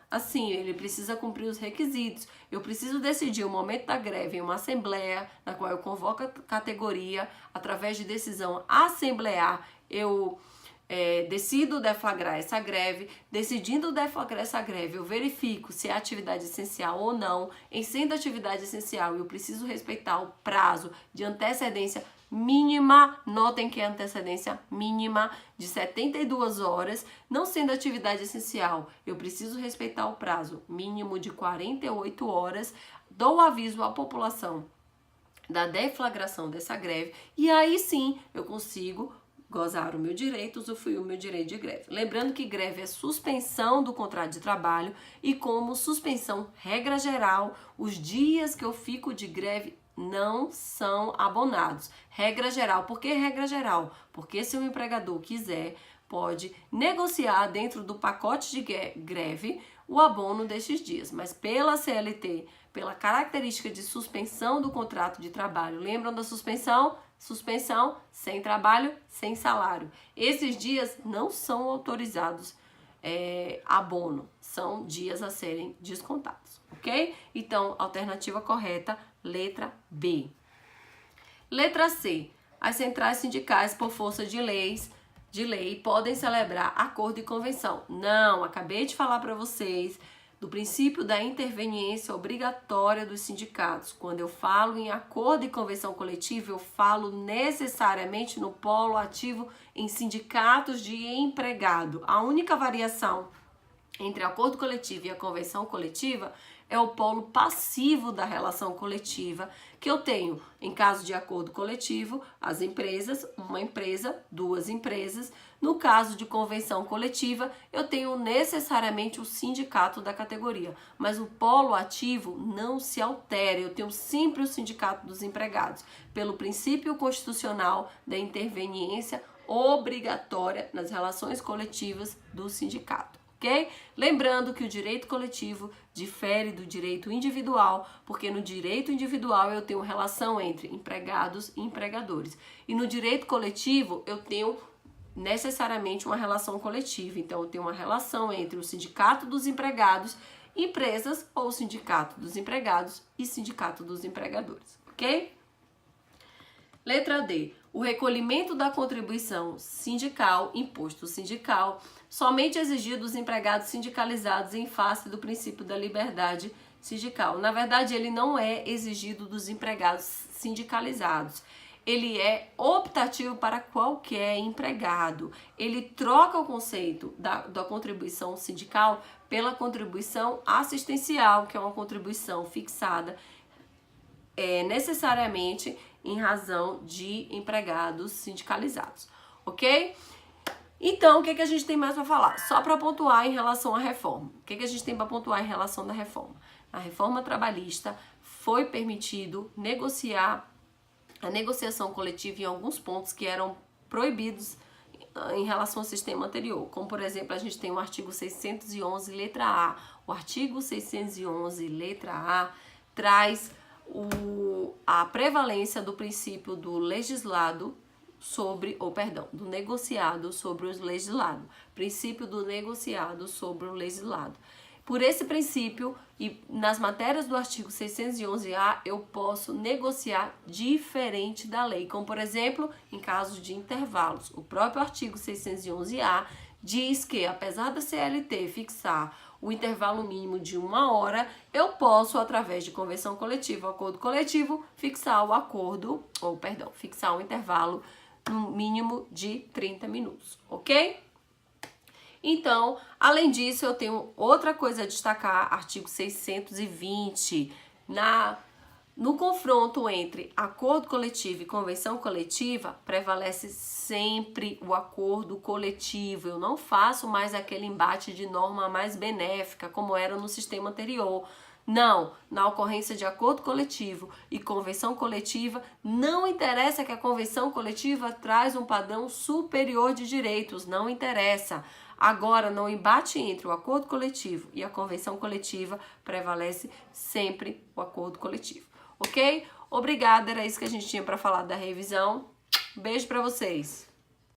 S1: assim, ele precisa cumprir os requisitos. Eu preciso decidir o momento da greve em uma assembleia, na qual eu convoco a categoria, através de decisão assemblear, eu decido deflagrar essa greve. Decidindo deflagrar essa greve, eu verifico se é atividade essencial ou não. Em sendo atividade essencial, eu preciso respeitar o prazo de antecedência mínima, notem que é antecedência mínima de 72 horas, não sendo atividade essencial, eu preciso respeitar o prazo mínimo de 48 horas, dou aviso à população da deflagração dessa greve, e aí sim eu consigo gozar o meu direito, usufruir o meu direito de greve. Lembrando que greve é suspensão do contrato de trabalho e como suspensão, regra geral, os dias que eu fico de greve não são abonados. Regra geral. Por que regra geral? Porque se o empregador quiser, pode negociar dentro do pacote de greve o abono destes dias. Mas pela CLT, pela característica de suspensão do contrato de trabalho, lembram da suspensão? Suspensão sem trabalho, sem salário. Esses dias não são autorizados abono, são dias a serem descontados, ok? Então, alternativa correta, letra B. Letra C. As centrais sindicais, por força de lei, podem celebrar acordo e convenção. Não, acabei de falar para vocês do princípio da interveniência obrigatória dos sindicatos. Quando eu falo em acordo e convenção coletiva, eu falo necessariamente no polo ativo em sindicatos de empregado. A única variação entre acordo coletivo e a convenção coletiva é o polo passivo da relação coletiva, que eu tenho, em caso de acordo coletivo, as empresas, uma empresa, duas empresas. No caso de convenção coletiva, eu tenho necessariamente o sindicato da categoria, mas o polo ativo não se altera, eu tenho sempre o sindicato dos empregados, pelo princípio constitucional da interveniência obrigatória nas relações coletivas do sindicato. Okay? Lembrando que o direito coletivo difere do direito individual, porque no direito individual eu tenho relação entre empregados e empregadores. E no direito coletivo eu tenho necessariamente uma relação coletiva. Então eu tenho uma relação entre o sindicato dos empregados, empresas, ou sindicato dos empregados e sindicato dos empregadores. Ok? Letra D. O recolhimento da contribuição sindical, imposto sindical, somente exigido dos empregados sindicalizados em face do princípio da liberdade sindical. Na verdade, ele não é exigido dos empregados sindicalizados. Ele é optativo para qualquer empregado. Ele troca o conceito da contribuição sindical pela contribuição assistencial, que é uma contribuição fixada necessariamente em razão de empregados sindicalizados, ok? Então, o que a gente tem mais para falar? Só para pontuar em relação à reforma. O que a gente tem para pontuar em relação da reforma? A reforma trabalhista foi permitido negociar a negociação coletiva em alguns pontos que eram proibidos em relação ao sistema anterior. Como, por exemplo, a gente tem o artigo 611, letra A. O artigo 611, letra A, traz a prevalência do princípio do legislado do negociado sobre o legislado. Princípio do negociado sobre o legislado. Por esse princípio, e nas matérias do artigo 611-A, eu posso negociar diferente da lei. Como, por exemplo, em casos de intervalos. O próprio artigo 611-A diz que, apesar da CLT fixar o intervalo mínimo de 1 hora, eu posso, através de convenção coletiva, acordo coletivo, fixar o intervalo no mínimo de 30 minutos, ok? Então, além disso, eu tenho outra coisa a destacar, artigo 620, no confronto entre acordo coletivo e convenção coletiva, prevalece sempre o acordo coletivo. Eu não faço mais aquele embate de norma mais benéfica, como era no sistema anterior. Não, na ocorrência de acordo coletivo e convenção coletiva, não interessa que a convenção coletiva traz um padrão superior de direitos, não interessa. Agora, no embate entre o acordo coletivo e a convenção coletiva, prevalece sempre o acordo coletivo. Ok? Obrigada, era isso que a gente tinha para falar da revisão. Beijo para vocês!